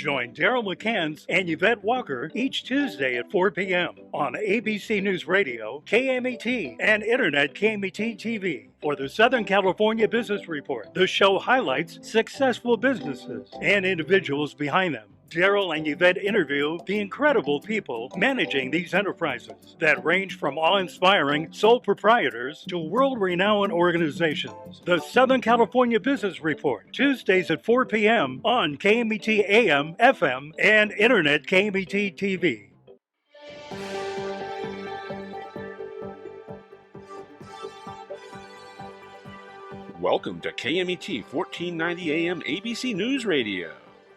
Join Daryl McCance and Yvette Walker each Tuesday at 4 p.m. on ABC News Radio, KMET, and Internet KMET TV for the Southern California Business Report. The show highlights successful businesses and individuals behind them. Daryl and Yvette interview the incredible people managing these enterprises that range from awe-inspiring sole proprietors to world-renowned organizations. The Southern California Business Report, Tuesdays at 4 p.m. on KMET AM, FM, and Internet KMET TV. Welcome to KMET 1490 AM ABC News Radio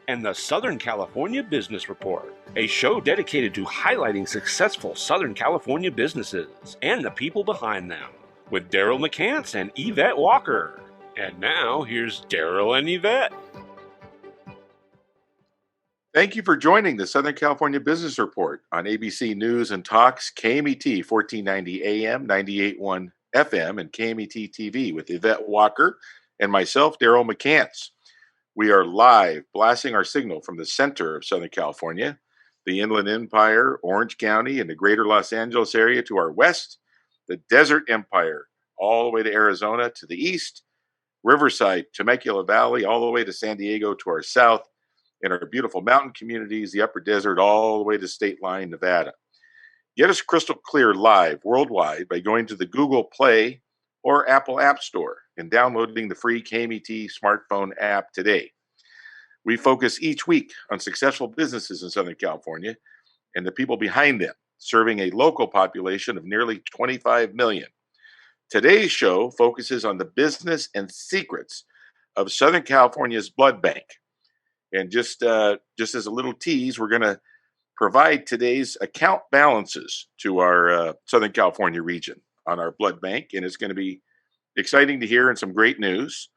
and the Southern California Business Report, a show dedicated to highlighting successful Southern California businesses and the people behind them, with Daryl McCance and Yvette Walker. And now, here's Daryl and Yvette. Thank you for joining the Southern California Business Report on ABC News and Talks, KMET 1490 AM, 98.1 FM, and KMET TV with Yvette Walker and myself, Daryl McCance. We are live, blasting our signal from the center of Southern California, the Inland Empire, Orange County, and the greater Los Angeles area to our west, the Desert Empire, all the way to Arizona to the east, Riverside, Temecula Valley, all the way to San Diego to our south, and our beautiful mountain communities, the Upper Desert, all the way to State Line, Nevada. Get us crystal clear live worldwide by going to the Google Play or Apple App Store and downloading the free KMET smartphone app today. We focus each week on successful businesses in Southern California and the people behind them, serving a local population of nearly 25 million. Today's show focuses on the business and secrets of Southern California's blood bank. And just as a little tease, we're going to provide today's account balances to our Southern California region on our blood bank, and it's going to be exciting to hear and some great news.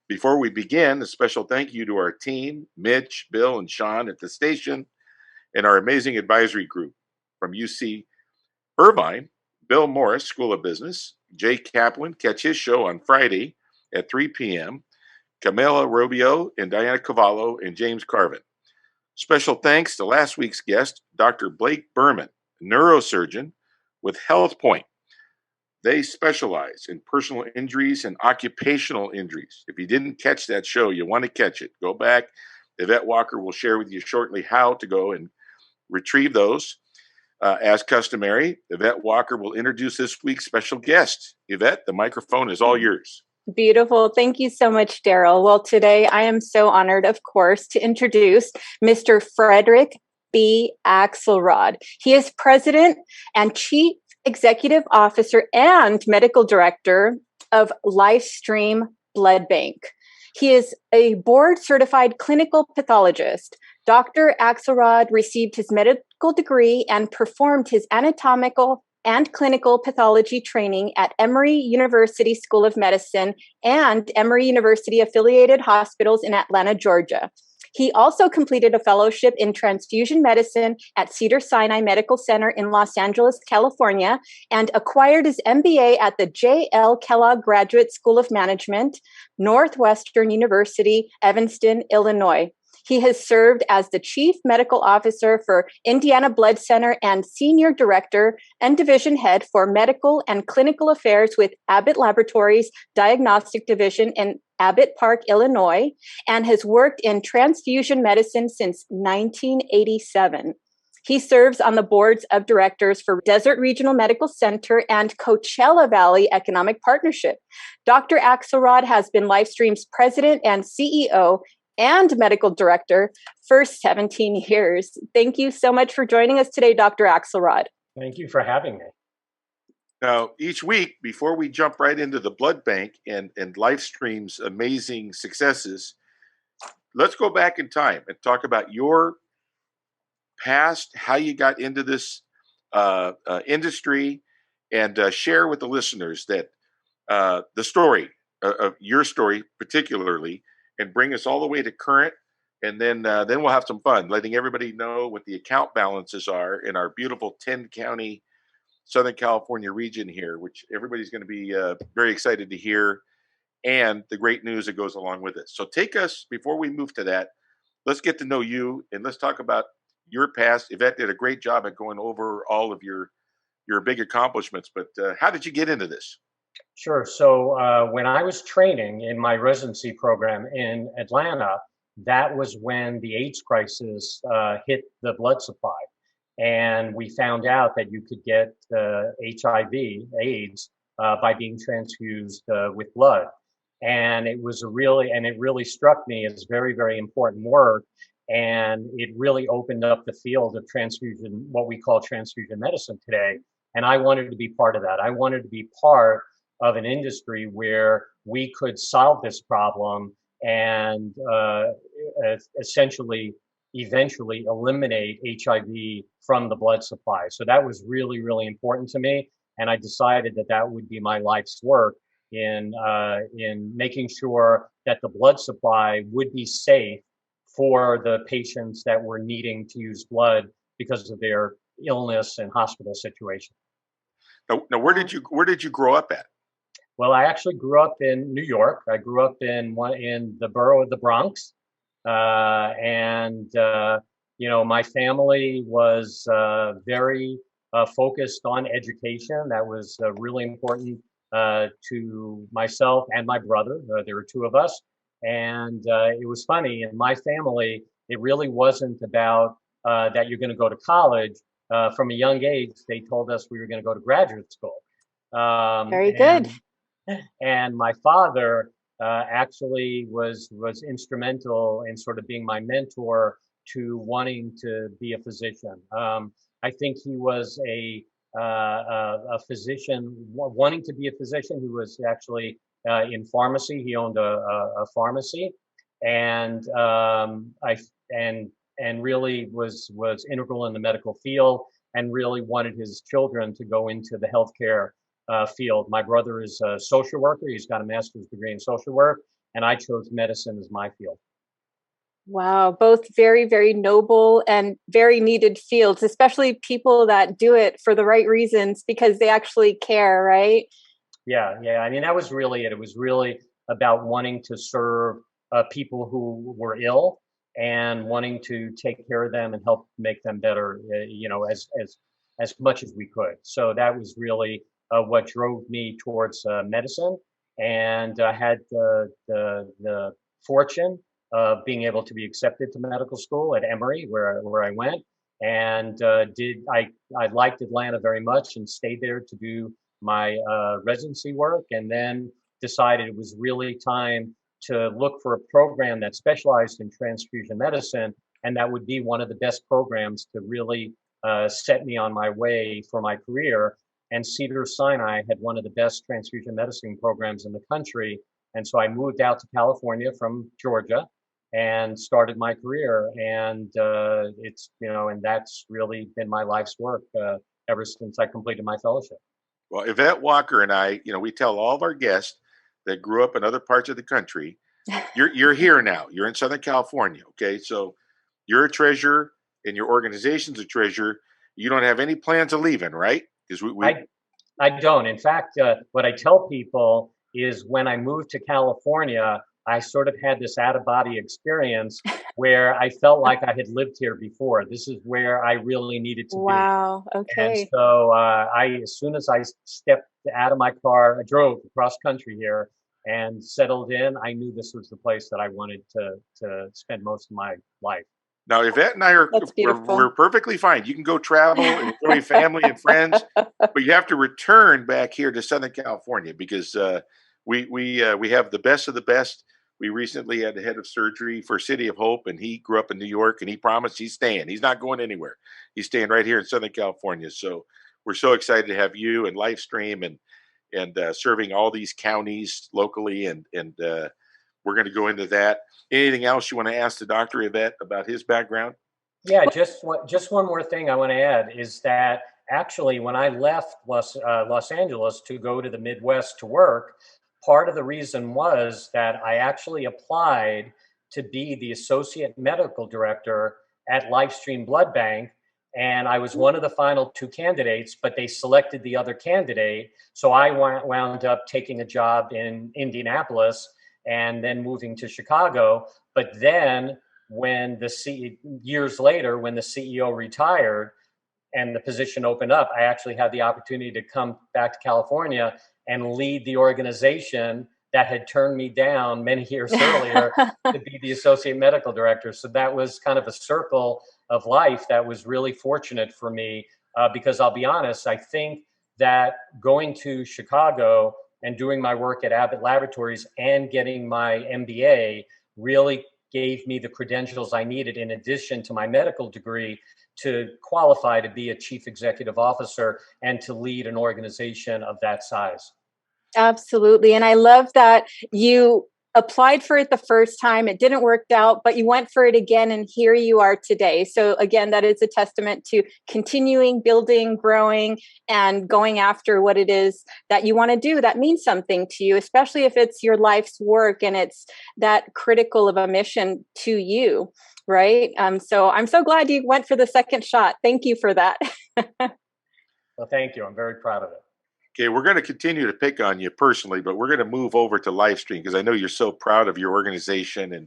Before we begin, a special thank you to our team, Mitch, Bill, and Sean at the station, and our amazing advisory group from UC Irvine, Bill Morris, School of Business, Jay Kaplan, catch his show on Friday at 3 p.m., Camila Rubio and Diana Cavallo and James Carvin. Special thanks to last week's guest, Dr. Blake Berman, neurosurgeon with Health Point. They specialize in personal injuries and occupational injuries. If you didn't catch that show, you want to catch it. Go back. Yvette Walker will share with you shortly how to go and retrieve those. As customary, Yvette Walker will introduce this week's special guest. Yvette, the microphone is all yours. Beautiful. Thank you so much, Daryl. Well, today I am so honored, of course, to introduce Mr. Frederick B. Axelrod. He is President and Chief Executive Officer and Medical Director of LifeStream Blood Bank. He is a board-certified clinical pathologist. Dr. Axelrod received his medical degree and performed his anatomical and clinical pathology training at Emory University School of Medicine and Emory University affiliated hospitals in Atlanta, Georgia. He also completed a fellowship in transfusion medicine at Cedars-Sinai Medical Center in Los Angeles, California, and acquired his MBA at the J.L. Kellogg Graduate School of Management, Northwestern University, Evanston, Illinois. He has served as the Chief Medical Officer for Indiana Blood Center and Senior Director and Division Head for Medical and Clinical Affairs with Abbott Laboratories Diagnostic Division in Abbott Park, Illinois, and has worked in transfusion medicine since 1987. He serves on the boards of directors for Desert Regional Medical Center and Coachella Valley Economic Partnership. Dr. Axelrod has been LifeStream's president and CEO and medical director for 17 years. Thank you so much for joining us today, Dr. Axelrod. Thank you for having me. Now, each week, before we jump right into the blood bank and LifeStream's amazing successes, let's go back in time and talk about your past, how you got into this industry, and share with the listeners that the story of your story particularly, and bring us all the way to current, and then we'll have some fun, letting everybody know what the account balances are in our beautiful 10-county Southern California region here, which everybody's going to be very excited to hear, and the great news that goes along with it. So take us, before we move to that, let's get to know you and let's talk about your past. Yvette did a great job at going over all of your big accomplishments, but how did you get into this? Sure. So when I was training in my residency program in Atlanta, that was when the AIDS crisis hit the blood supply. And we found out that you could get HIV, AIDS, by being transfused with blood. And it really struck me as very, very important work. And it really opened up the field of transfusion, what we call transfusion medicine today. And I wanted to be part of that. I wanted to be part of an industry where we could solve this problem and eventually eliminate HIV from the blood supply. So that was really, really important to me. And I decided that would be my life's work in making sure that the blood supply would be safe for the patients that were needing to use blood because of their illness and hospital situation. Now, where did you grow up at? Well, I actually grew up in New York. I grew up in the borough of the Bronx, and my family was very focused on education. That was really important to myself and my brother. There were two of us, and it was funny. In my family, it really wasn't about that you're going to go to college. From a young age, they told us we were going to go to graduate school. Very good. And my father actually was instrumental in sort of being my mentor to wanting to be a physician. I think he was a physician, wanting to be a physician. He was actually in pharmacy. He owned a pharmacy, and really was integral in the medical field, and really wanted his children to go into the healthcare field. My brother is a social worker. He's got a master's degree in social work, and I chose medicine as my field. Wow, both very, very noble and very needed fields, especially people that do it for the right reasons because they actually care, right? Yeah. I mean, that was really it. It was really about wanting to serve people who were ill and wanting to take care of them and help make them better, as much as we could. So that was really what drove me towards medicine, and I had the fortune of being able to be accepted to medical school at Emory, where I went, and I liked Atlanta very much and stayed there to do my residency work, and then decided it was really time to look for a program that specialized in transfusion medicine, and that would be one of the best programs to really set me on my way for my career. And Cedars-Sinai had one of the best transfusion medicine programs in the country. And so I moved out to California from Georgia and started my career. And and that's really been my life's work ever since I completed my fellowship. Well, Yvette Walker and I, we tell all of our guests that grew up in other parts of the country, you're here now. You're in Southern California. Okay. So you're a treasurer and your organization's a treasurer. You don't have any plans of leaving, right? Because I don't. In fact, what I tell people is when I moved to California, I sort of had this out-of-body experience where I felt like I had lived here before. This is where I really needed to be. Wow. Okay. And so as soon as I stepped out of my car, I drove across country here and settled in. I knew this was the place that I wanted to spend most of my life. Now, Yvette and I we're perfectly fine. You can go travel and enjoy family and friends, but you have to return back here to Southern California because we have the best of the best. We recently had the head of surgery for City of Hope, and he grew up in New York, and he promised he's staying. He's not going anywhere. He's staying right here in Southern California. So we're so excited to have you and LifeStream and serving all these counties locally, and we're going to go into that. Anything else you want to ask the Dr. Yvette about his background? Yeah, just one more thing I want to add is that actually when I left Los Angeles to go to the Midwest to work, part of the reason was that I actually applied to be the associate medical director at LifeStream Blood Bank. And I was one of the final two candidates, but they selected the other candidate. So I wound up taking a job in Indianapolis and then moving to Chicago. But then when years later, when the CEO retired and the position opened up, I actually had the opportunity to come back to California and lead the organization that had turned me down many years earlier to be the associate medical director. So that was kind of a circle of life that was really fortunate for me, because I'll be honest, I think that going to Chicago and doing my work at Abbott Laboratories and getting my MBA really gave me the credentials I needed, in addition to my medical degree, to qualify to be a chief executive officer and to lead an organization of that size. Absolutely. And I love that you applied for it the first time. It didn't work out, but you went for it again, and here you are today. So again, that is a testament to continuing, building, growing, and going after what it is that you want to do that means something to you, especially if it's your life's work and it's that critical of a mission to you, right? So I'm so glad you went for the second shot. Thank you for that. Well, thank you. I'm very proud of it. Okay, we're going to continue to pick on you personally, but we're going to move over to LifeStream because I know you're so proud of your organization and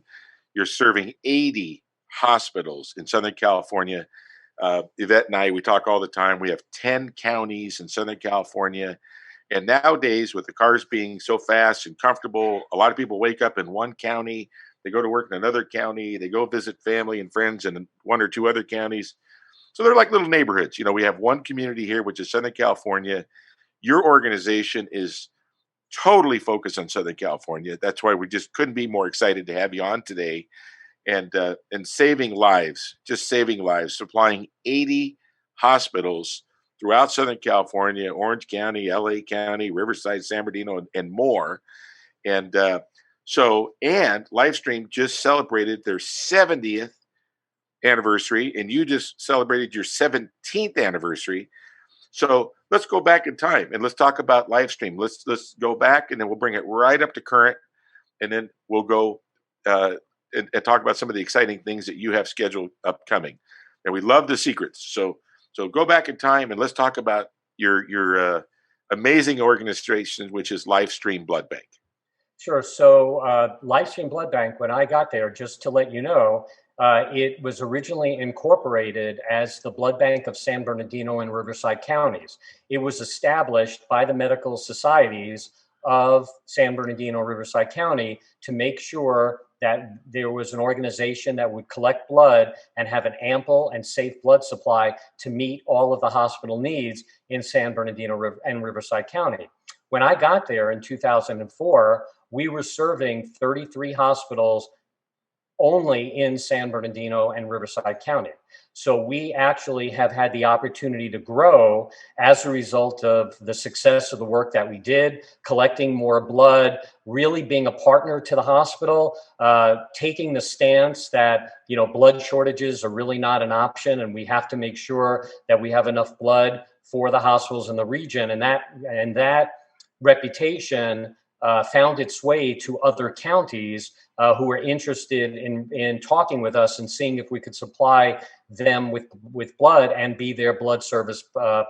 you're serving 80 hospitals in Southern California. Yvette and I, we talk all the time. We have 10 counties in Southern California. And nowadays, with the cars being so fast and comfortable, a lot of people wake up in one county, they go to work in another county, they go visit family and friends in one or two other counties. So they're like little neighborhoods. You know, we have one community here, which is Southern California. Your organization is totally focused on Southern California. That's why we just couldn't be more excited to have you on today, and saving lives, just saving lives, supplying 80 hospitals throughout Southern California, Orange County, LA County, Riverside, San Bernardino, and more. And LifeStream just celebrated their 70th anniversary, and you just celebrated your 17th anniversary. So let's go back in time and let's talk about LifeStream. Let's go back, and then we'll bring it right up to current, and then we'll go and talk about some of the exciting things that you have scheduled upcoming. And we love the secrets. So go back in time and let's talk about your amazing organization, which is LifeStream Blood Bank. Sure. So LifeStream Blood Bank, when I got there, just to let you know, it was originally incorporated as the Blood Bank of San Bernardino and Riverside counties. It was established by the medical societies of San Bernardino, Riverside County to make sure that there was an organization that would collect blood and have an ample and safe blood supply to meet all of the hospital needs in San Bernardino and Riverside County. When I got there in 2004, we were serving 33 hospitals only in San Bernardino and Riverside County. So we actually have had the opportunity to grow as a result of the success of the work that we did, collecting more blood, really being a partner to the hospital, taking the stance that, blood shortages are really not an option, and we have to make sure that we have enough blood for the hospitals in the region. And that reputation found its way to other counties who were interested in talking with us and seeing if we could supply them with blood and be their blood service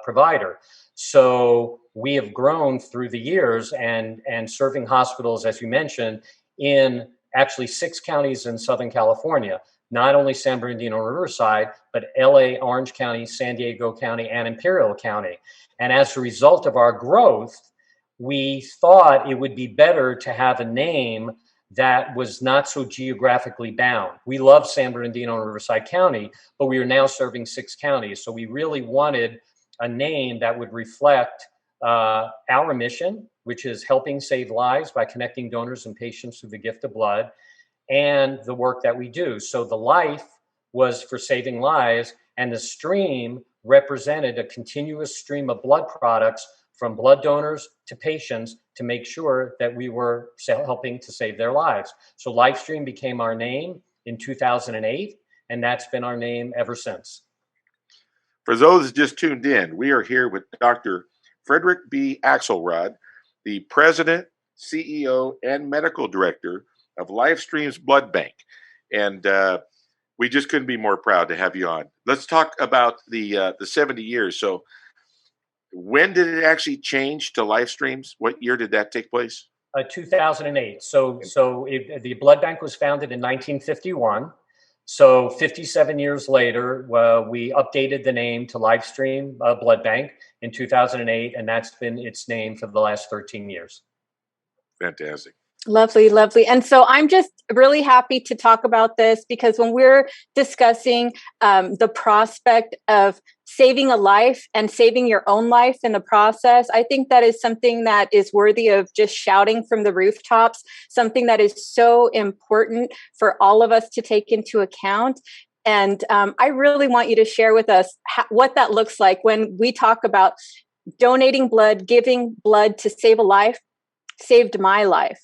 provider. So we have grown through the years and serving hospitals, as you mentioned, in actually 6 counties in Southern California, not only San Bernardino and Riverside, but LA, Orange County, San Diego County, and Imperial County. And as a result of our growth, we thought it would be better to have a name that was not so geographically bound. We love San Bernardino and Riverside County, but we are now serving 6 counties. So we really wanted a name that would reflect our mission, which is helping save lives by connecting donors and patients through the gift of blood, and the work that we do. So the life was for saving lives, and the stream represented a continuous stream of blood products from blood donors to patients to make sure that we were helping to save their lives. So LifeStream became our name in 2008, and that's been our name ever since. For those just tuned in, we are here with Dr. Frederick B. Axelrod, the president, CEO, and medical director of LifeStream's Blood Bank. And we just couldn't be more proud to have you on. Let's talk about the 70 years. So when did it actually change to LifeStreams? What year did that take place? 2008. So the blood bank was founded in 1951. So 57 years later, we updated the name to LifeStream Blood Bank in 2008, and that's been its name for the last 13 years. Fantastic. Lovely, lovely. And so I'm just really happy to talk about this because when we're discussing the prospect of saving a life and saving your own life in the process, I think that is something that is worthy of just shouting from the rooftops, something that is so important for all of us to take into account. And I really want you to share with us what that looks like when we talk about donating blood, giving blood to save a life, saved my life.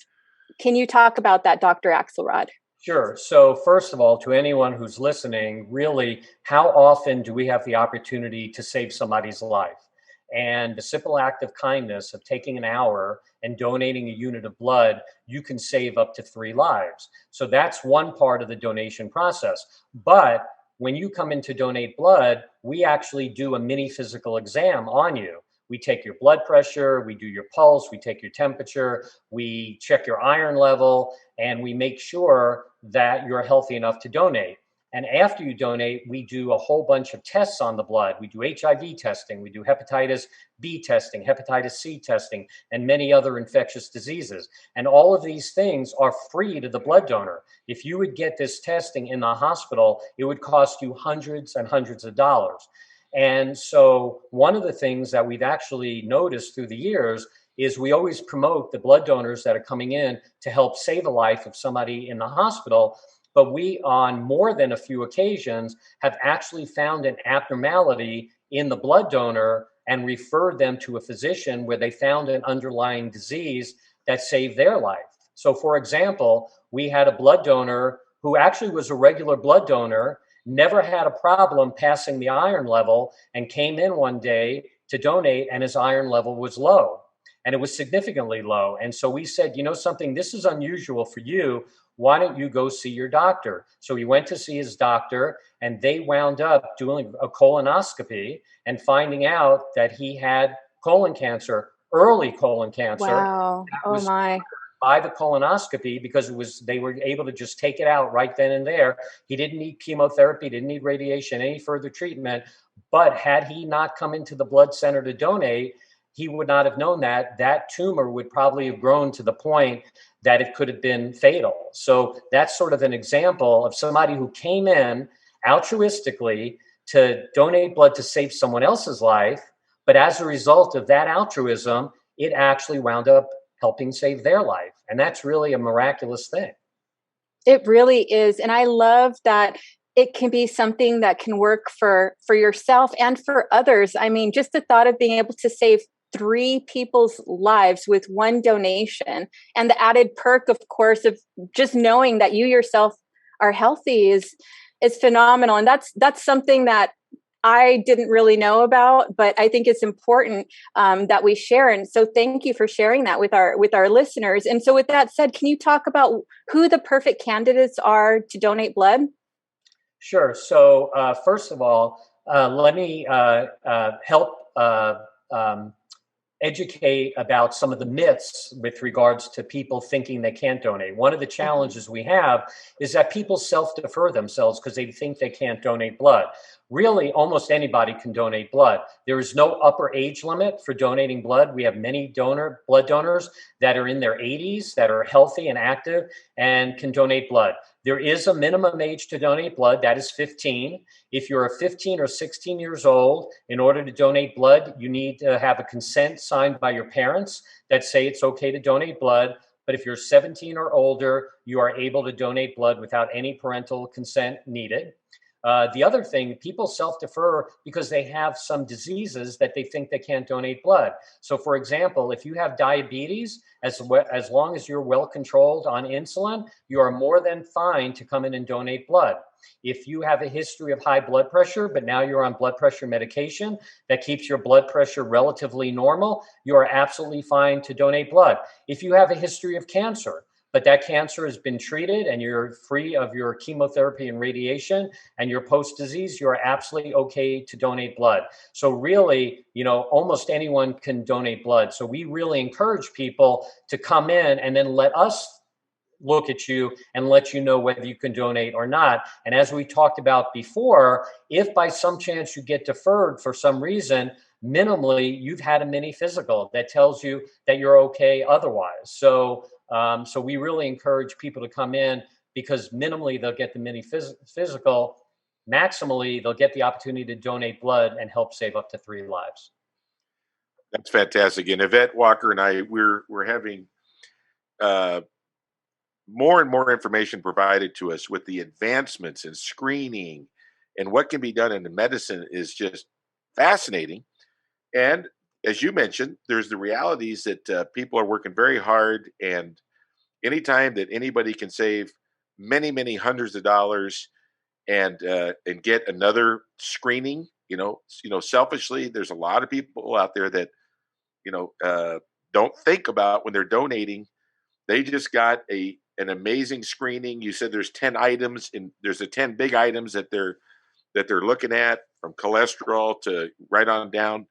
Can you talk about that, Dr. Axelrod? Sure. So first of all, to anyone who's listening, really, how often do we have the opportunity to save somebody's life? And the simple act of kindness of taking an hour and donating a unit of blood, you can save up to 3 lives. So that's one part of the donation process. But when you come in to donate blood, we actually do a mini physical exam on you. We take your blood pressure, we do your pulse, we take your temperature, we check your iron level, and we make sure that you're healthy enough to donate. And after you donate, we do a whole bunch of tests on the blood. We do HIV testing, we do hepatitis B testing, hepatitis C testing, and many other infectious diseases. And all of these things are free to the blood donor. If you would get this testing in the hospital, it would cost you hundreds and hundreds of dollars. And so one of the things that we've actually noticed through the years is we always promote the blood donors that are coming in to help save a life of somebody in the hospital. But we, on more than a few occasions, have actually found an abnormality in the blood donor and referred them to a physician where they found an underlying disease that saved their life. So, for example, we had a blood donor who actually was a regular blood donor, never had a problem passing the iron level, and came in one day to donate, and his iron level was low. And it was significantly low. And so we said, you know something, this is unusual for you. Why don't you go see your doctor? So he went to see his doctor, and they wound up doing a colonoscopy and finding out that he had colon cancer, early colon cancer. Wow. Oh my. By the colonoscopy, because they were able to just take it out right then and there. He didn't need chemotherapy, didn't need radiation, any further treatment. But had he not come into the blood center to donate, he would not have known that tumor would probably have grown to the point that it could have been fatal. So that's sort of an example of somebody who came in altruistically to donate blood to save someone else's life. But as a result of that altruism, it actually wound up helping save their life. And that's really a miraculous thing. It really is. And I love that it can be something that can work for yourself and for others. I mean, just the thought of being able to save 3 people's lives with one donation, and the added perk, of course, of just knowing that you yourself are healthy is phenomenal. And that's something that I didn't really know about, but I think it's important that we share. And so thank you for sharing that with our listeners. And so with that said, can you talk about who the perfect candidates are to donate blood? Sure. So first of all, let me help educate about some of the myths with regards to people thinking they can't donate. One of the challenges we have is that people self-defer themselves because they think they can't donate blood. Really, almost anybody can donate blood. There is no upper age limit for donating blood. We have many blood donors that are in their 80s that are healthy and active and can donate blood. There is a minimum age to donate blood, that is 15. If you're 15 or 16 years old, in order to donate blood, you need to have a consent signed by your parents that say it's okay to donate blood. But if you're 17 or older, you are able to donate blood without any parental consent needed. The other thing, people self-defer because they have some diseases that they think they can't donate blood. So, for example, if you have diabetes, as long as you're well controlled on insulin, you are more than fine to come in and donate blood. If you have a history of high blood pressure, but now you're on blood pressure medication that keeps your blood pressure relatively normal, you are absolutely fine to donate blood. If you have a history of cancer, but that cancer has been treated and you're free of your chemotherapy and radiation and your post-disease, you're absolutely okay to donate blood. So really, almost anyone can donate blood. So we really encourage people to come in and then let us look at you and let you know whether you can donate or not. And as we talked about before, if by some chance you get deferred for some reason, minimally you've had a mini physical that tells you that you're okay otherwise. So we really encourage people to come in, because minimally they'll get the mini physical, maximally they'll get the opportunity to donate blood and help save up to 3 lives. That's fantastic. And Yvette Walker and I, we're having more and more information provided to us with the advancements in screening, and what can be done in the medicine is just fascinating. And as you mentioned, there's the realities that people are working very hard, and anytime that anybody can save many, many hundreds of dollars and get another screening, selfishly, there's a lot of people out there that don't think about when they're donating. They just got an amazing screening. You said there's 10 items, and there's the 10 big items that they're looking at, from cholesterol to right on down.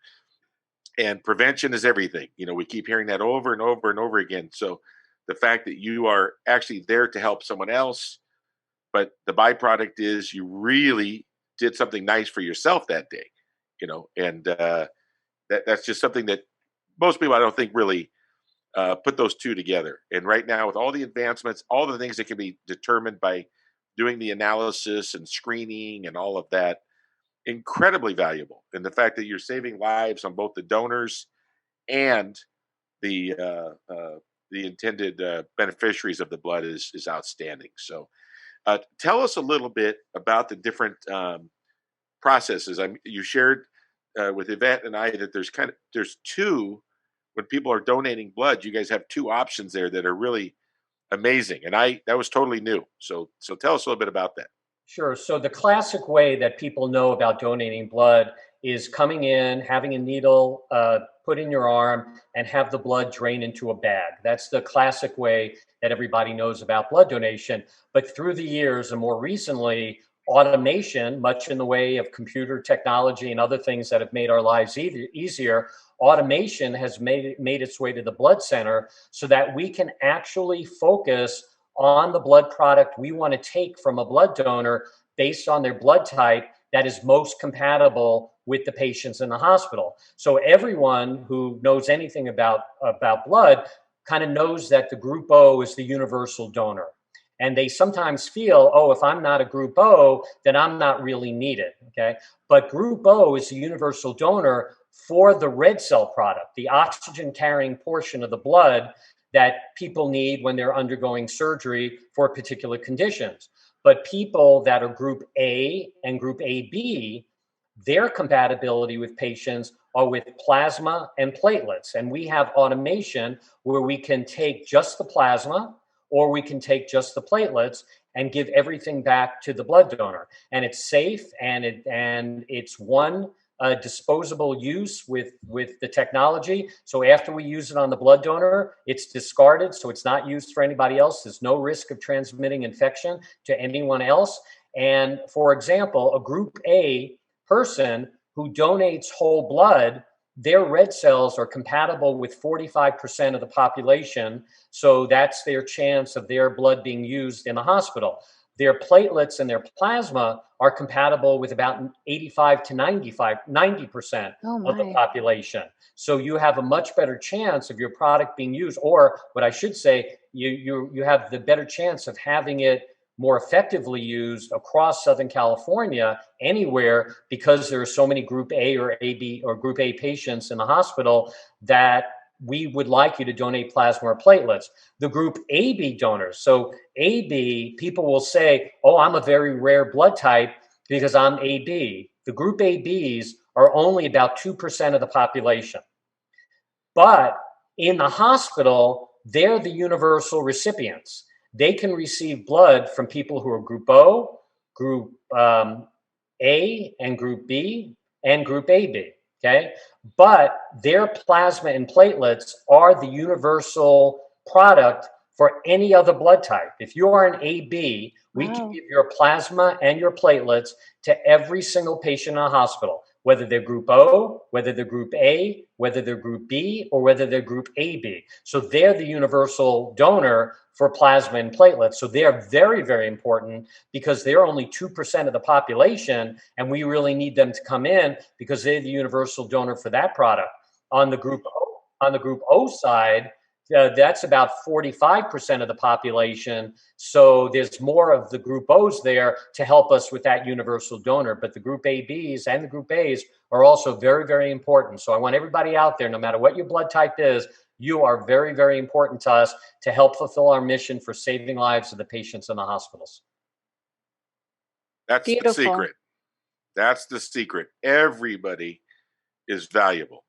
And prevention is everything. We keep hearing that over and over and over again. So the fact that you are actually there to help someone else, but the byproduct is you really did something nice for yourself that day, and that's just something that most people, I don't think, really put those two together. And right now, with all the advancements, all the things that can be determined by doing the analysis and screening and all of that, incredibly valuable. And the fact that you're saving lives on both the donors and the intended beneficiaries of the blood is outstanding. So tell us a little bit about the different processes. You shared with Yvette and I that there's two. When people are donating blood, you guys have 2 options there that are really amazing. And that was totally new. So tell us a little bit about that. Sure. So the classic way that people know about donating blood is coming in, having a needle put in your arm, and have the blood drain into a bag. That's the classic way that everybody knows about blood donation. But through the years, and more recently, automation, much in the way of computer technology and other things that have made our lives easier, automation has made its way to the blood center, so that we can actually focus on the blood product we want to take from a blood donor based on their blood type that is most compatible with the patients in the hospital. So everyone who knows anything about blood kind of knows that the group O is the universal donor. And they sometimes feel, oh, if I'm not a group O, then I'm not really needed, okay? But group O is the universal donor for the red cell product, the oxygen-carrying portion of the blood that people need when they're undergoing surgery for particular conditions. But people that are group A and group AB, their compatibility with patients are with plasma and platelets. And we have automation where we can take just the plasma, or we can take just the platelets and give everything back to the blood donor. And it's safe, and it's one disposable use with the technology. So after we use it on the blood donor, it's discarded, so it's not used for anybody else. There's no risk of transmitting infection to anyone else. And for example, a group A person who donates whole blood, their red cells are compatible with 45% of the population. So that's their chance of their blood being used in the hospital. Their platelets and their plasma are compatible with about 85 to 90% of the population. So you have a much better chance of your product being used, or what I should say, you have the better chance of having it more effectively used across Southern California, anywhere, because there are so many group A or AB or group A patients in the hospital that we would like you to donate plasma or platelets. The group AB donors. So AB, people will say, oh, I'm a very rare blood type because I'm AB. The group ABs are only about 2% of the population. But in the hospital, they're the universal recipients. They can receive blood from people who are group O, group A, and group B, and group AB. Okay, but their plasma and platelets are the universal product for any other blood type. If you are an AB, we can give your plasma and your platelets to every single patient in a hospital. whether they're group O, whether they're group A, whether they're group B, or whether they're group AB. So they're the universal donor for plasma and platelets. So they're very, very important because they're only 2% of the population, and we really need them to come in because they're the universal donor for that product. On the group O side, that's about 45% of the population. So there's more of the group O's there to help us with that universal donor. But the group ABs and the group A's are also very, very important. So I want everybody out there, no matter what your blood type is, you are very, very important to us to help fulfill our mission for saving lives of the patients in the hospitals. That's Beautiful. the secret. That's the secret. Everybody is valuable.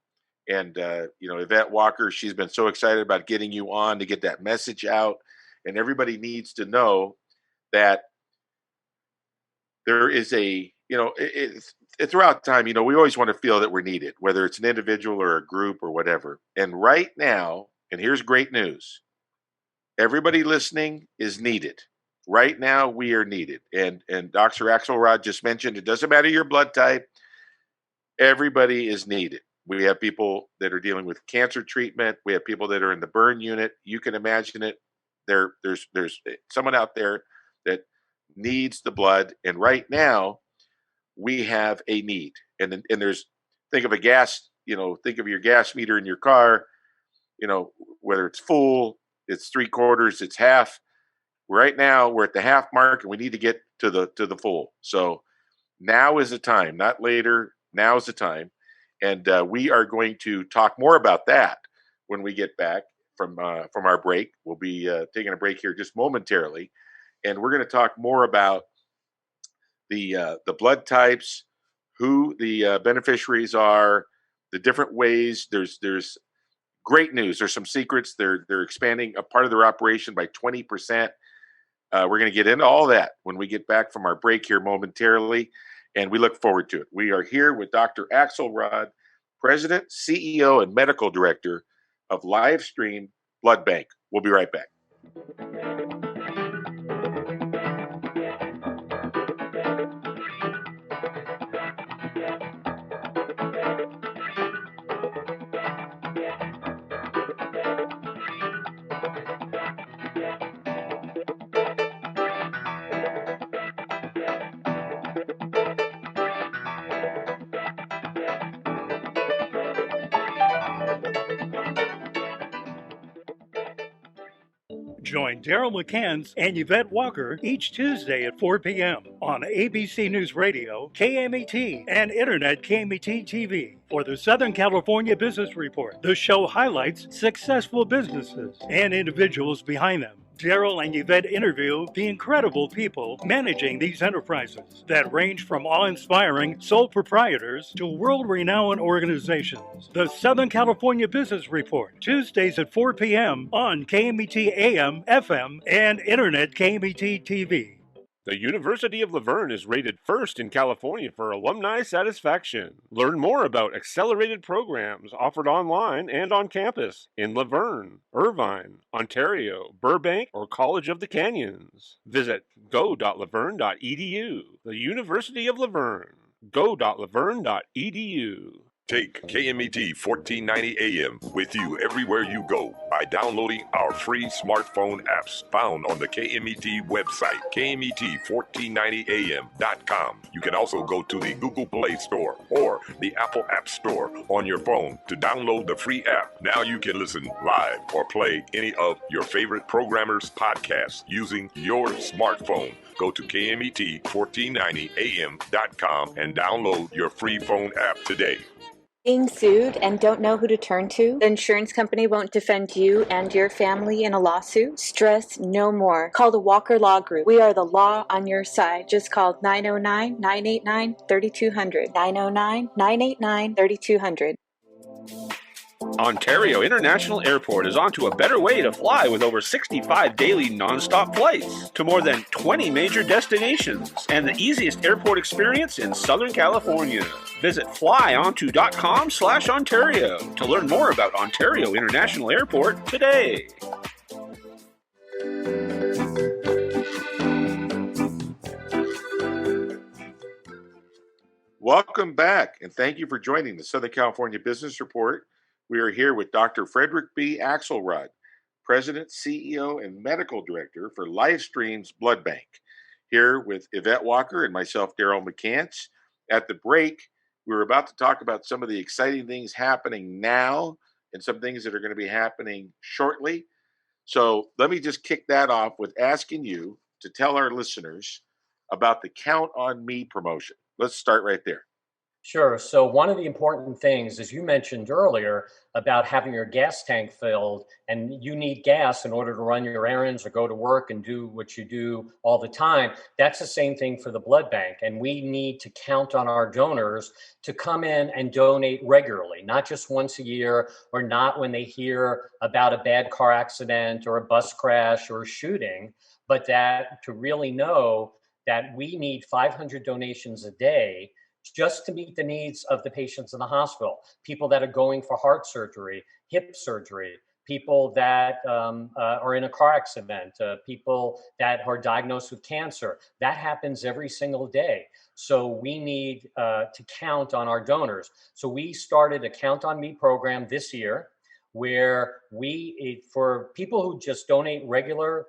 And, Yvette Walker, she's been so excited about getting you on to get that message out. And everybody needs to know that there is throughout time, we always want to feel that we're needed, whether it's an individual or a group or whatever. And right now, and here's great news, everybody listening is needed. Right now, we are needed. And Dr. Axelrod just mentioned, it doesn't matter your blood type. Everybody is needed. We have people that are dealing with cancer treatment. We have people that are in the burn unit. You can imagine it. There's someone out there that needs the blood. And right now, we have a need. And think of a gas, think of your gas meter in your car, whether it's full, it's 3/4, it's half. Right now, we're at the half mark, and we need to get to the full. So now is the time, not later. Now is the time. And we are going to talk more about that when we get back from our break. We'll be taking a break here just momentarily, and we're going to talk more about the blood types, who the beneficiaries are, the different ways. There's great news. There's some secrets. They're expanding a part of their operation by 20%. We're going to get into all that when we get back from our break here momentarily. And we look forward to it. We are here with Dr. Axelrod, President, CEO, and Medical Director of LifeStream Blood Bank. We'll be right back. Join Daryl McCance and Yvette Walker each Tuesday at 4 p.m. on ABC News Radio, KMET, and Internet KMET TV for the Southern California Business Report. The show highlights successful businesses and individuals behind them. Daryl and Yvette interview the incredible people managing these enterprises that range from awe-inspiring sole proprietors to world-renowned organizations. The Southern California Business Report, Tuesdays at 4 p.m. on KMET AM, FM, and Internet KMET TV. The University of La Verne is rated first in California for alumni satisfaction. Learn more about accelerated programs offered online and on campus in La Verne, Irvine, Ontario, Burbank, or College of the Canyons. Visit go.laverne.edu. The University of La Verne. go.laverne.edu. Take KMET 1490 AM with you everywhere you go by downloading our free smartphone apps found on the KMET website, KMET1490am.com. You can also go to the Google Play Store or the Apple App Store on your phone to download the free app. Now you can listen live or play any of your favorite programmers' podcasts using your smartphone. Go to KMET1490am.com and download your free phone app today. Being sued and don't know who to turn to? The insurance company won't defend you and your family in a lawsuit? Stress no more. Call the Walker Law Group. We are the law on your side. Just call 909-989-3200. 909-989-3200. Ontario International Airport is on to a better way to fly with over 65 daily nonstop flights to more than 20 major destinations and the easiest airport experience in Southern California. Visit flyonto.com/Ontario to learn more about Ontario International Airport today. Welcome back, and thank you for joining the Southern California Business Report. We are here with Dr. Frederick B. Axelrod, President, CEO, and Medical Director for LifeStream's Blood Bank. Here with Yvette Walker and myself, Daryl McCance. At the break, we were about to talk about some of the exciting things happening now and some things that are going to be happening shortly. So let me just kick that off with asking you to tell our listeners about the Count on Me promotion. Let's start right there. Sure. So one of the important things, as you mentioned earlier, about having your gas tank filled, and you need gas in order to run your errands or go to work and do what you do all the time. That's the same thing for the blood bank. And we need to count on our donors to come in and donate regularly, not just once a year, or not when they hear about a bad car accident or a bus crash or a shooting, but that to really know that we need 500 donations a day just to meet the needs of the patients in the hospital, people that are going for heart surgery, hip surgery, people that are in a car accident, people that are diagnosed with cancer. That happens every single day. So we need to count on our donors. So we started a Count on Me program this year, where for people who just donate regular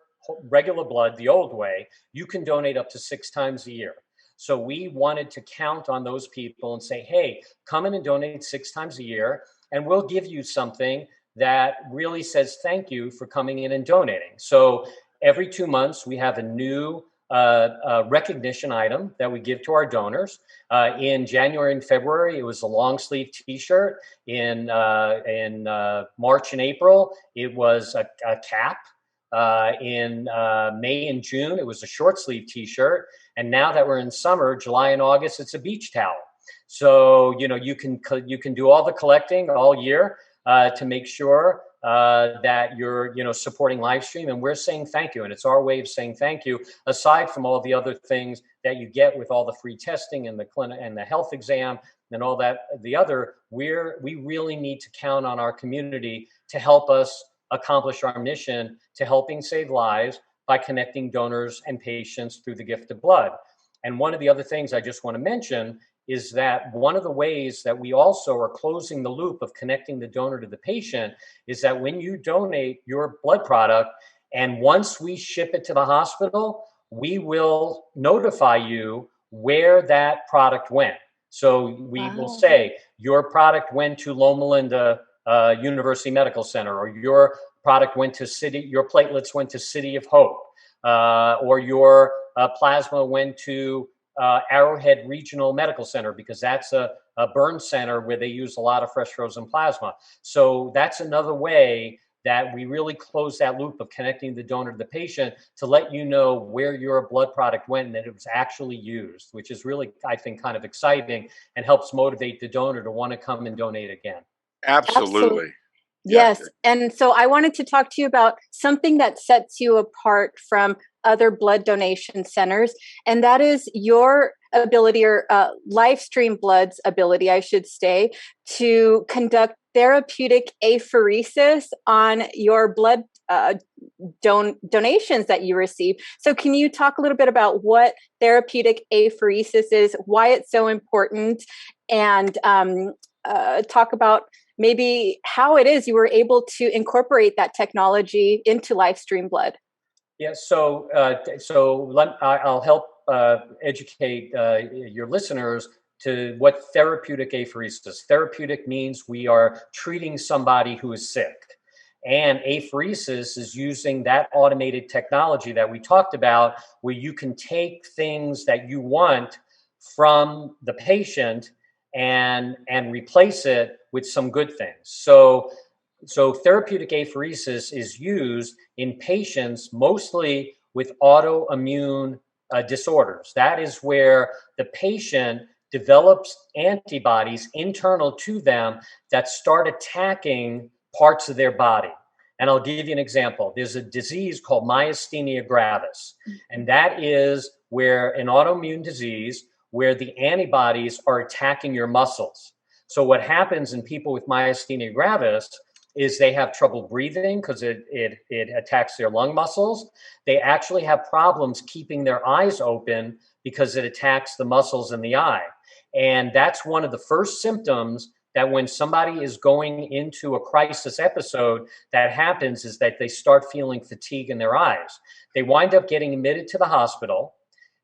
blood the old way, you can donate up to 6 times a year. So we wanted to count on those people and say, hey, come in and donate 6 times a year, and we'll give you something that really says thank you for coming in and donating. So every 2 months, we have a new recognition item that we give to our donors. In January and February, it was a long sleeve T-shirt. In March and April, it was a cap. In May and June, it was a short sleeve T-shirt. And now that we're in summer, July and August, it's a beach towel. So, you can do all the collecting all year to make sure that you're, supporting LifeStream. And we're saying thank you. And it's our way of saying thank you, aside from all the other things that you get with all the free testing and the clinic and the health exam and all that. We really need to count on our community to help us accomplish our mission to helping save lives by connecting donors and patients through the gift of blood. And one of the other things I just want to mention is that one of the ways that we also are closing the loop of connecting the donor to the patient is that when you donate your blood product, and once we ship it to the hospital, we will notify you where that product went. So we will say your product went to Loma Linda University Medical Center, or your product went to your platelets went to City of Hope, or your plasma went to Arrowhead Regional Medical Center, because that's a burn center where they use a lot of fresh frozen plasma. So that's another way that we really close that loop of connecting the donor to the patient, to let you know where your blood product went and that it was actually used, which is really, I think, kind of exciting and helps motivate the donor to want to come and donate again. Absolutely. Yes. And so I wanted to talk to you about something that sets you apart from other blood donation centers, and that is your ability, or LifeStream Blood's ability, I should say, to conduct therapeutic apheresis on your blood donations that you receive. So can you talk a little bit about what therapeutic apheresis is, why it's so important, and talk about maybe how it is you were able to incorporate that technology into LifeStream Blood? Yeah, so I'll help educate your listeners to what therapeutic apheresis is. Therapeutic means we are treating somebody who is sick. And apheresis is using that automated technology that we talked about, where you can take things that you want from the patient and replace it with some good things. So therapeutic apheresis is used in patients mostly with autoimmune disorders. That is where the patient develops antibodies internal to them that start attacking parts of their body. And I'll give you an example. There's a disease called myasthenia gravis, and that is where an autoimmune disease where the antibodies are attacking your muscles. So what happens in people with myasthenia gravis is they have trouble breathing because it attacks their lung muscles. They actually have problems keeping their eyes open because it attacks the muscles in the eye. And that's one of the first symptoms that when somebody is going into a crisis episode, that happens is that they start feeling fatigue in their eyes. They wind up getting admitted to the hospital,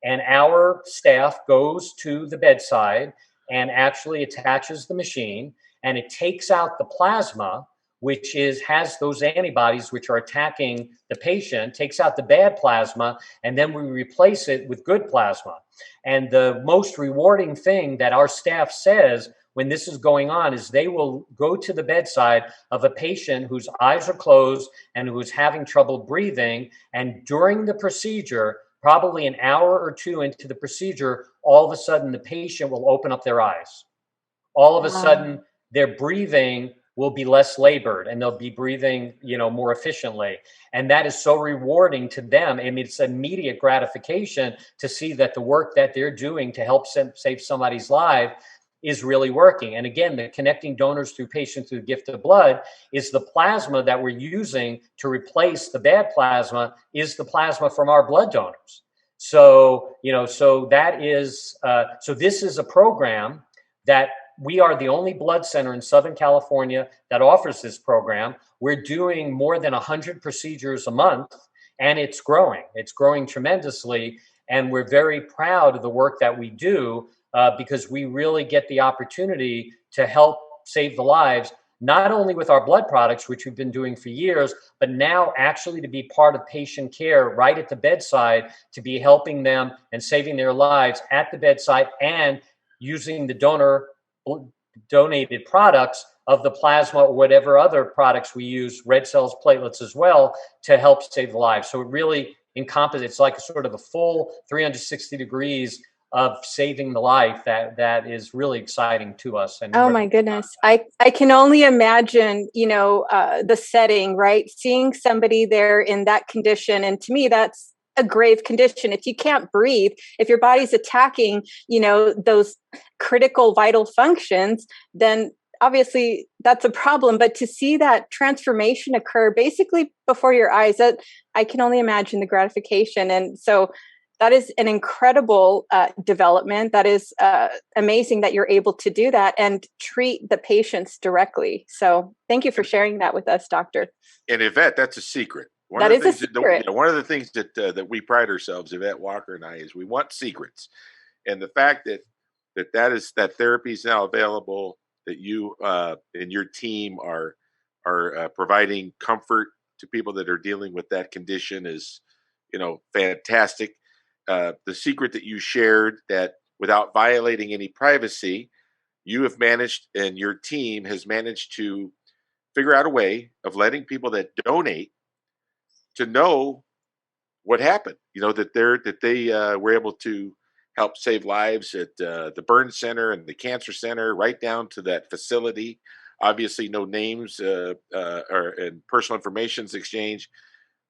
and our staff goes to the bedside and actually attaches the machine, and it takes out the plasma, which has those antibodies which are attacking the patient, takes out the bad plasma, and then we replace it with good plasma. And the most rewarding thing that our staff says when this is going on is they will go to the bedside of a patient whose eyes are closed and who's having trouble breathing. And during the procedure, probably an hour or two into the procedure, all of a sudden the patient will open up their eyes. All of a sudden their breathing will be less labored and they'll be breathing, more efficiently. And that is so rewarding to them. I mean, it's immediate gratification to see that the work that they're doing to help save somebody's life is really working. And again, the connecting donors through patients through gift of blood is the plasma that we're using to replace the bad plasma is the plasma from our blood donors. So, that is, so this is a program that we are the only blood center in Southern California that offers this program. We're doing more than 100 procedures a month, and it's growing. It's growing tremendously. And we're very proud of the work that we do because we really get the opportunity to help save the lives, not only with our blood products, which we've been doing for years, but now actually to be part of patient care right at the bedside, to be helping them and saving their lives at the bedside and using the donated products of the plasma or whatever other products we use, red cells, platelets as well, to help save lives. So it really encompasses, it's like a sort of a full 360 degrees of saving the life that is really exciting to us. And oh my goodness, I can only imagine, the setting, right? Seeing somebody there in that condition. And to me, that's a grave condition. If you can't breathe, if your body's attacking, those critical vital functions, then obviously that's a problem. But to see that transformation occur basically before your eyes, that I can only imagine the gratification. And so that is an incredible development. That is amazing that you're able to do that and treat the patients directly. So thank you for sharing that with us, Doctor. And Yvette, that's a secret. One That of the is a things secret. one of the things that we pride ourselves, Yvette Walker and I, is we want secrets. And the fact that therapy is now available, that you and your team are providing comfort to people that are dealing with that condition is, fantastic. The secret that you shared, that without violating any privacy, you have managed and your team has managed to figure out a way of letting people that donate to know what happened, that they were able to help save lives at the burn center and the cancer center, right down to that facility. Obviously, no names and personal information's exchanged,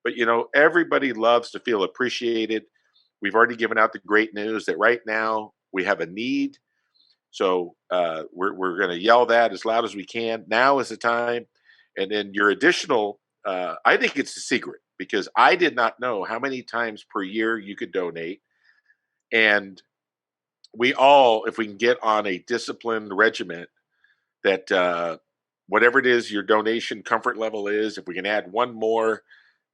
but everybody loves to feel appreciated. We've already given out the great news that right now we have a need, so we're going to yell that as loud as we can. Now is the time, and then your additional. I think it's a secret because I did not know how many times per year you could donate. And we all, if we can get on a disciplined regimen that whatever it is your donation comfort level is, if we can add one more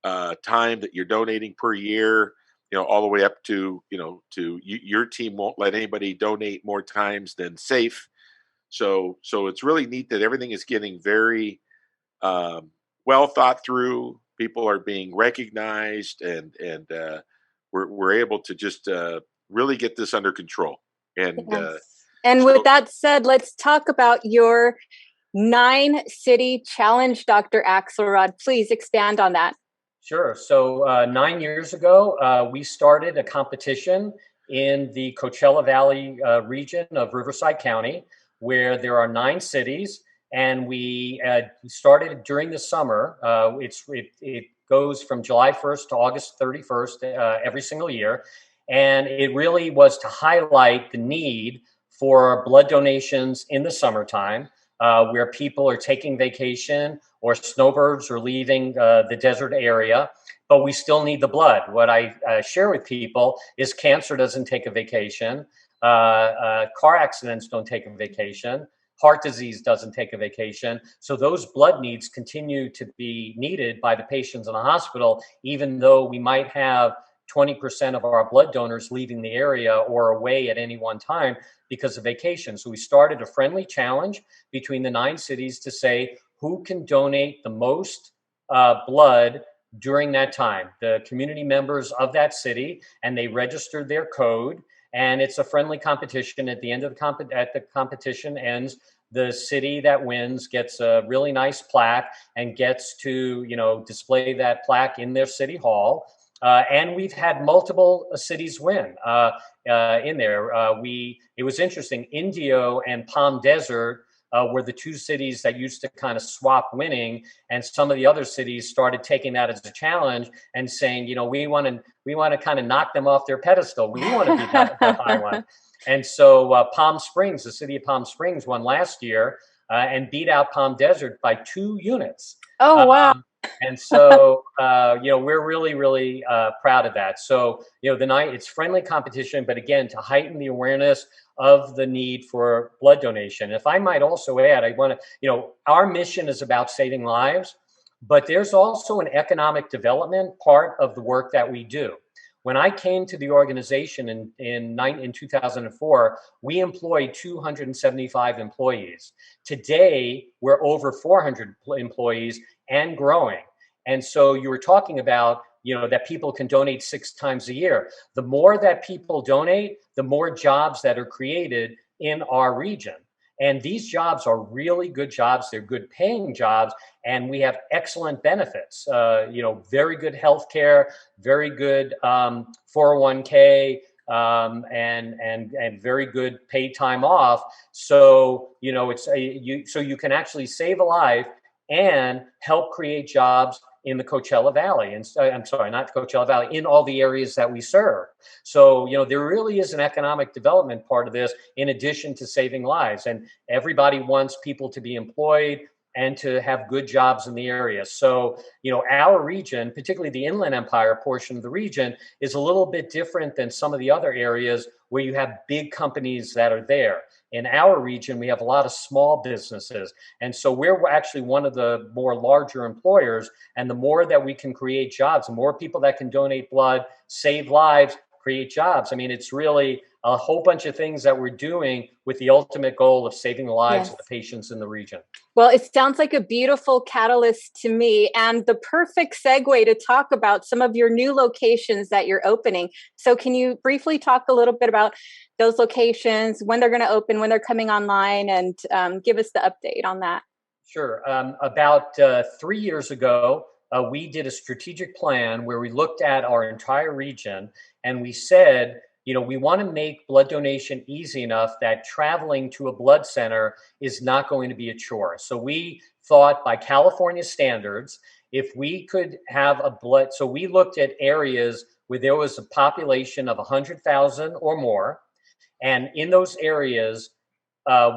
time that you're donating per year, all the way up to, your team won't let anybody donate more times than safe. So it's really neat that everything is getting very well thought through. People are being recognized, and we're able to just really get this under control. And yes. And with that said, let's talk about your 9-city challenge, Dr. Axelrod. Please expand on that. Sure. So 9 years ago, we started a competition in the Coachella Valley region of Riverside County, where there are 9 cities. And we started during the summer. It goes from July 1st to August 31st every single year. And it really was to highlight the need for blood donations in the summertime, where people are taking vacation or snowbirds are leaving the desert area, but we still need the blood. What I share with people is cancer doesn't take a vacation. Car accidents don't take a vacation. Heart disease doesn't take a vacation. So those blood needs continue to be needed by the patients in the hospital, even though we might have 20% of our blood donors leaving the area or away at any one time because of vacation. So we started a friendly challenge between the 9 cities to say who can donate the most blood during that time. The community members of that city, and they registered their code. And it's a friendly competition. At the end of the competition ends, the city that wins gets a really nice plaque and gets to, display that plaque in their city hall. And we've had multiple cities win in there. It was interesting. Indio and Palm Desert were the 2 cities that used to kind of swap winning, and some of the other cities started taking that as a challenge and saying, we want to kind of knock them off their pedestal. We want to be the high one. And so Palm Springs, the city of Palm Springs, won last year and beat out Palm Desert by 2 units. Oh, wow. And so, we're really, really proud of that. So, it's friendly competition, but again, to heighten the awareness of the need for blood donation. If I might also add, I want to, our mission is about saving lives, but there's also an economic development part of the work that we do. When I came to the organization in 2004, we employed 275 employees. Today, we're over 400 employees and growing. And so you were talking about, that people can donate 6 times a year. The more that people donate, the more jobs that are created in our region. And these jobs are really good jobs. They're good paying jobs. And we have excellent benefits, very good health care, very good 401k, and very good paid time off. So, so you can actually save a life and help create jobs in the Coachella Valley. And I'm sorry, not Coachella Valley, in all the areas that we serve. So, there really is an economic development part of this in addition to saving lives. And everybody wants people to be employed and to have good jobs in the area. So, our region, particularly the Inland Empire portion of the region, is a little bit different than some of the other areas where you have big companies that are there. In our region, we have a lot of small businesses. And so we're actually one of the more larger employers. And the more that we can create jobs, the more people that can donate blood, save lives, create jobs. I mean, it's really a whole bunch of things that we're doing with the ultimate goal of saving the lives of the patients in the region. Well, it sounds like a beautiful catalyst to me, and the perfect segue to talk about some of your new locations that you're opening. So can you briefly talk a little bit about those locations, when they're going to open, when they're coming online, and give us the update on that? Sure. About 3 years ago, we did a strategic plan where we looked at our entire region and we said, we want to make blood donation easy enough that traveling to a blood center is not going to be a chore. So we thought, by California standards, if we could have so we looked at areas where there was a population of 100,000 or more. And in those areas,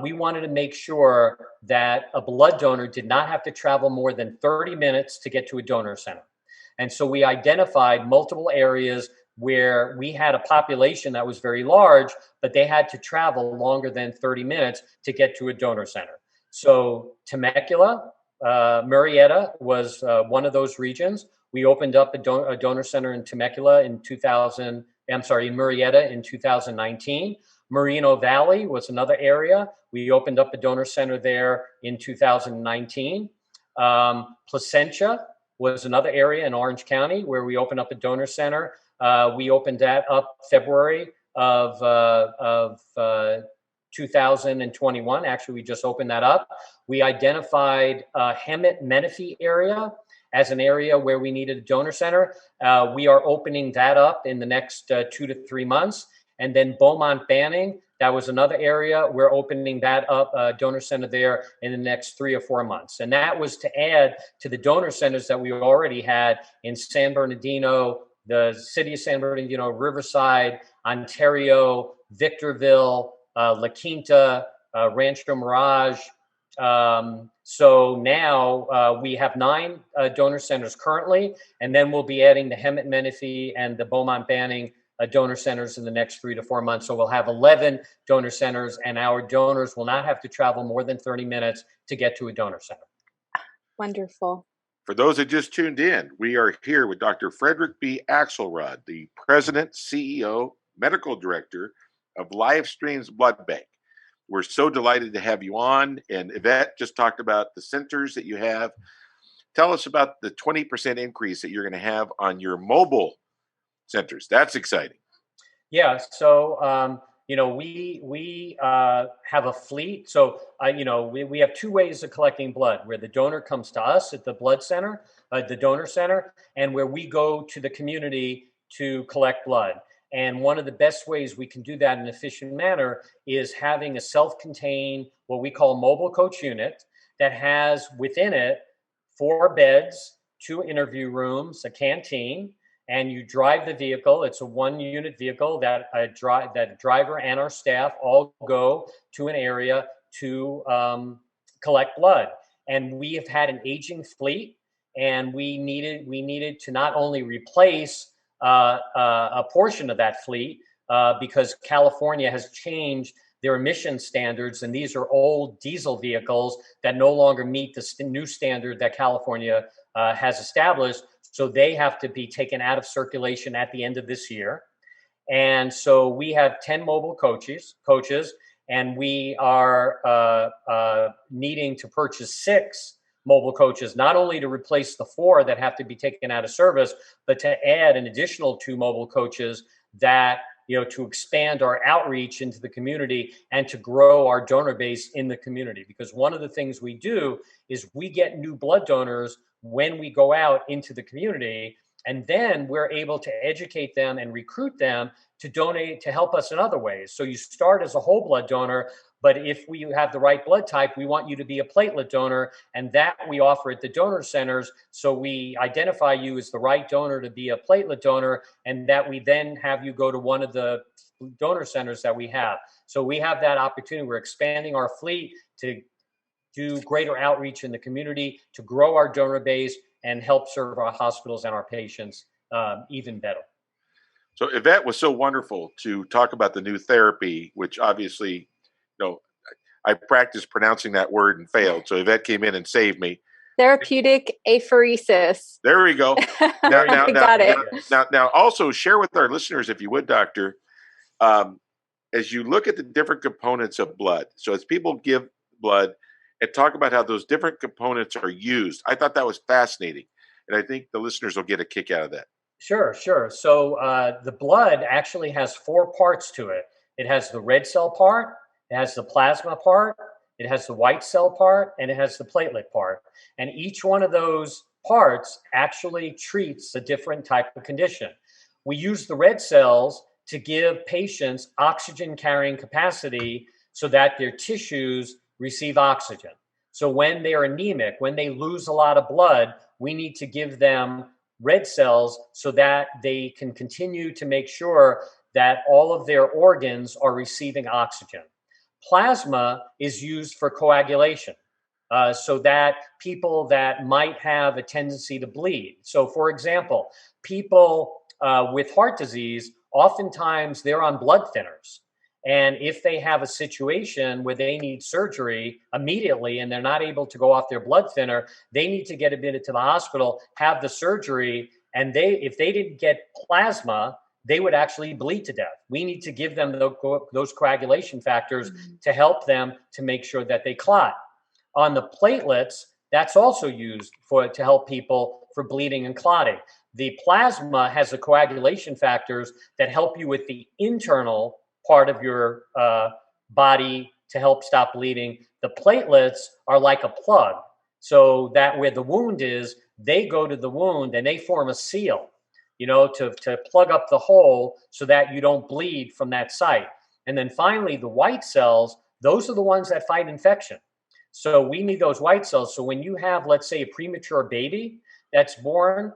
we wanted to make sure that a blood donor did not have to travel more than 30 minutes to get to a donor center. And so we identified multiple areas where we had a population that was very large, but they had to travel longer than 30 minutes to get to a donor center. So Temecula, Murrieta was one of those regions. We opened up a donor center in Temecula in Murrieta in 2019. Moreno Valley was another area. We opened up a donor center there in 2019. Placentia was another area in Orange County where we opened up a donor center. We opened that up February of 2021. Actually, we just opened that up. We identified Hemet Menifee area as an area where we needed a donor center. We are opening that up in the next 2 to 3 months. And then Beaumont Banning, that was another area. We're opening that up, donor center there, in the next 3 or 4 months. And that was to add to the donor centers that we already had in San Bernardino, the city of San Bernardino, Riverside, Ontario, Victorville, La Quinta, Rancho Mirage. So now we have 9 donor centers currently, and then we'll be adding the Hemet Menifee and the Beaumont Banning donor centers in the next 3 to 4 months. So we'll have 11 donor centers, and our donors will not have to travel more than 30 minutes to get to a donor center. Wonderful. For those that just tuned in, we are here with Dr. Frederick B. Axelrod, the President, CEO, Medical Director of LifeStream's Blood Bank. We're so delighted to have you on. And Yvette just talked about the centers that you have. Tell us about the 20% increase that you're going to have on your mobile centers. That's exciting. Yeah. So, we have a fleet. So, we have two ways of collecting blood, where the donor comes to us at the blood center, the donor center, and where we go to the community to collect blood. And one of the best ways we can do that in an efficient manner is having a self-contained, what we call mobile coach unit, that has within it 4 beds, 2 interview rooms, a canteen, and you drive the vehicle. It's a 1-unit vehicle that that driver and our staff all go to an area to collect blood. And we have had an aging fleet, and we needed to not only replace a portion of that fleet because California has changed their emission standards, and these are old diesel vehicles that no longer meet the new standard that California has established. So they have to be taken out of circulation at the end of this year. And so we have 10 mobile coaches, and we are needing to purchase 6 mobile coaches, not only to replace the 4 that have to be taken out of service, but to add an additional 2 mobile coaches that, to expand our outreach into the community and to grow our donor base in the community. Because one of the things we do is we get new blood donors when we go out into the community, and then we're able to educate them and recruit them to donate, to help us in other ways. So you start as a whole blood donor, but if we have the right blood type, we want you to be a platelet donor, and that we offer at the donor centers. So we identify you as the right donor to be a platelet donor, and that we then have you go to one of the donor centers that we have. So we have that opportunity. We're expanding our fleet to do greater outreach in the community, to grow our donor base and help serve our hospitals and our patients even better. So Yvette was so wonderful to talk about the new therapy, which obviously, I practiced pronouncing that word and failed. So Yvette came in and saved me. Therapeutic apheresis. There we go. Got it. Now, also share with our listeners, if you would, Doctor, as you look at the different components of blood. So as people give blood, and talk about how those different components are used. I thought that was fascinating, and I think the listeners will get a kick out of that. Sure. So the blood actually has 4 parts to it. It has the red cell part, it has the plasma part, it has the white cell part, and it has the platelet part. And each one of those parts actually treats a different type of condition. We use the red cells to give patients oxygen carrying capacity so that their tissues receive oxygen. So when they're anemic, when they lose a lot of blood, we need to give them red cells so that they can continue to make sure that all of their organs are receiving oxygen. Plasma is used for coagulation, so that people that might have a tendency to bleed. So for example, people with heart disease, oftentimes they're on blood thinners. And if they have a situation where they need surgery immediately and they're not able to go off their blood thinner, they need to get admitted to the hospital, have the surgery, and if they didn't get plasma, they would actually bleed to death. We need to give them those coagulation factors to help them to make sure that they clot. On the platelets, that's also used to help people for bleeding and clotting. The plasma has the coagulation factors that help you with the internal part of your body to help stop bleeding. The platelets are like a plug, so that where the wound is, they go to the wound and they form a seal, to plug up the hole so that you don't bleed from that site. And then finally, the white cells, those are the ones that fight infection. So we need those white cells. So when you have, let's say, a premature baby that's born,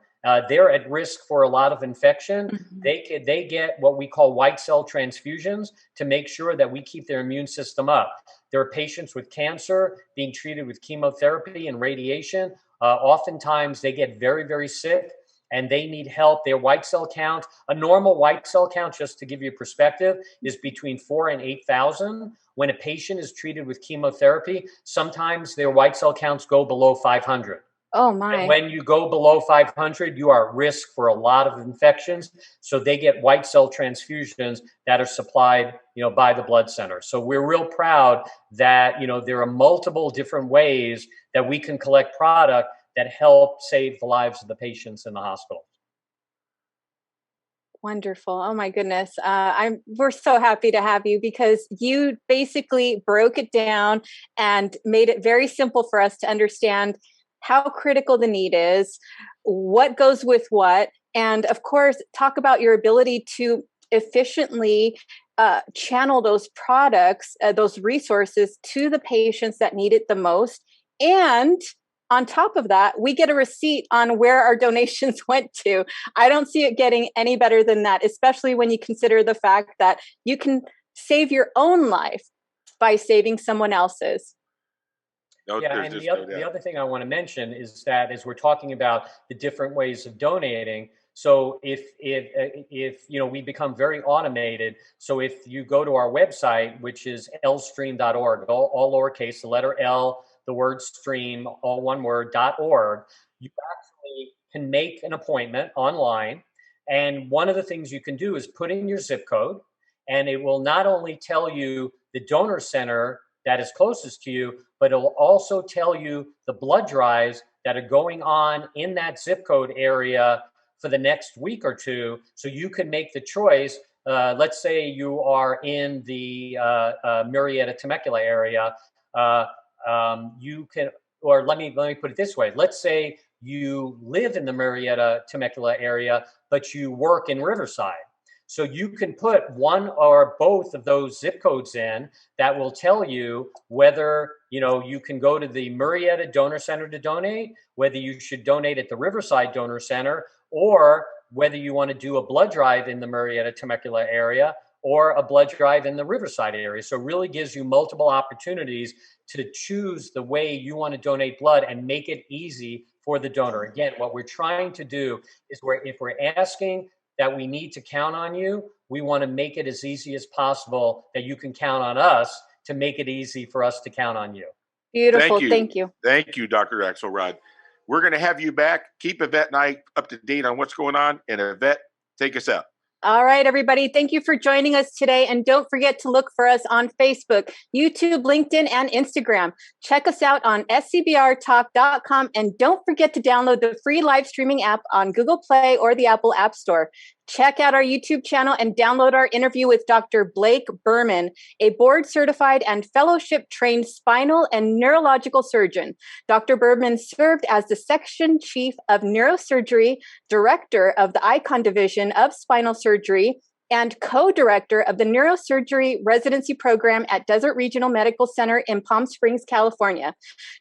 they're at risk for a lot of infection. Mm-hmm. They get what we call white cell transfusions to make sure that we keep their immune system up. There are patients with cancer being treated with chemotherapy and radiation. Oftentimes they get very, very sick, and they need help. Their white cell count, a normal white cell count, just to give you perspective, is between 4,000 and 8,000. When a patient is treated with chemotherapy, sometimes their white cell counts go below 500. Oh my. And when you go below 500, you are at risk for a lot of infections. So they get white cell transfusions that are supplied, by the blood center. So we're real proud that, there are multiple different ways that we can collect product that help save the lives of the patients in the hospital. Wonderful. Oh my goodness. We're so happy to have you because you basically broke it down and made it very simple for us to understand how critical the need is, what goes with what, and of course, talk about your ability to efficiently channel those products, those resources to the patients that need it the most. And on top of that, we get a receipt on where our donations went to. I don't see it getting any better than that, especially when you consider the fact that you can save your own life by saving someone else's. And the other thing I want to mention is that as we're talking about the different ways of donating, so if we become very automated, so if you go to our website, which is lstream.org, all lowercase, the letter L, the word stream, all one word, .org, you actually can make an appointment online. And one of the things you can do is put in your zip code, and it will not only tell you the donor center that is closest to you, but it'll also tell you the blood drives that are going on in that zip code area for the next week or two. So you can make the choice. Let's say you are in the Marietta Temecula area. You can, or let me put it this way. Let's say you live in the Marietta Temecula area, but you work in Riverside. So you can put one or both of those zip codes in that will tell you whether, you can go to the Marietta Donor Center to donate, whether you should donate at the Riverside Donor Center, or whether you want to do a blood drive in the Marietta Temecula area or a blood drive in the Riverside area. So it really gives you multiple opportunities to choose the way you want to donate blood and make it easy for the donor. Again, what we're trying to do is if we're asking that we need to count on you, we want to make it as easy as possible that you can count on us to make it easy for us to count on you. Beautiful. Thank you. Thank you, Dr. Axelrod. We're going to have you back. Keep Yvette and I up to date on what's going on. And Yvette, take us out. All right, everybody. Thank you for joining us today. And don't forget to look for us on Facebook, YouTube, LinkedIn, and Instagram. Check us out on scbrtalk.com. And don't forget to download the free live streaming app on Google Play or the Apple App Store. Check out our YouTube channel and download our interview with Dr. Blake Berman, a board-certified and fellowship-trained spinal and neurological surgeon. Dr. Berman served as the Section Chief of Neurosurgery, Director of the Icon Division of Spinal Surgery, and co-director of the Neurosurgery Residency Program at Desert Regional Medical Center in Palm Springs, California.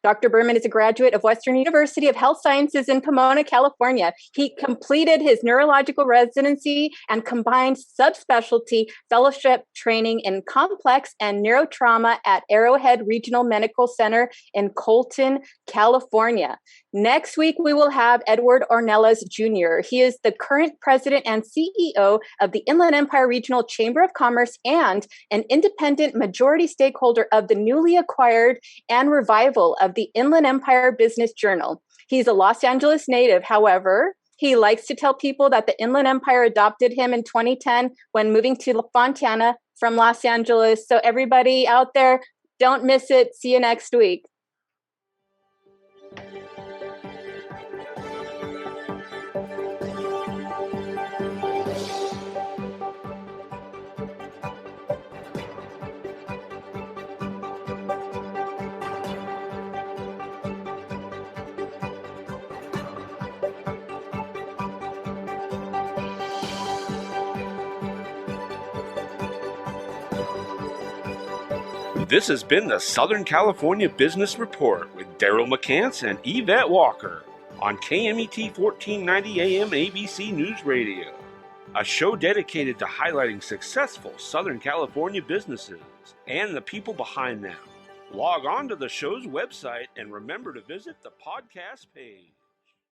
Dr. Berman is a graduate of Western University of Health Sciences in Pomona, California. He completed his neurological residency and combined subspecialty fellowship training in complex and neurotrauma at Arrowhead Regional Medical Center in Colton, California. Next week, we will have Edward Ornelas Jr. He is the current president and CEO of the Inland Empire Regional Chamber of Commerce and an independent majority stakeholder of the newly acquired and revival of the Inland Empire Business Journal. He's a Los Angeles native. However, he likes to tell people that the Inland Empire adopted him in 2010 when moving to Fontana from Los Angeles. So everybody out there, don't miss it. See you next week. This has been the Southern California Business Report with Daryl McCance and Yvette Walker on KMET 1490 AM ABC News Radio, a show dedicated to highlighting successful Southern California businesses and the people behind them. Log on to the show's website and remember to visit the podcast page.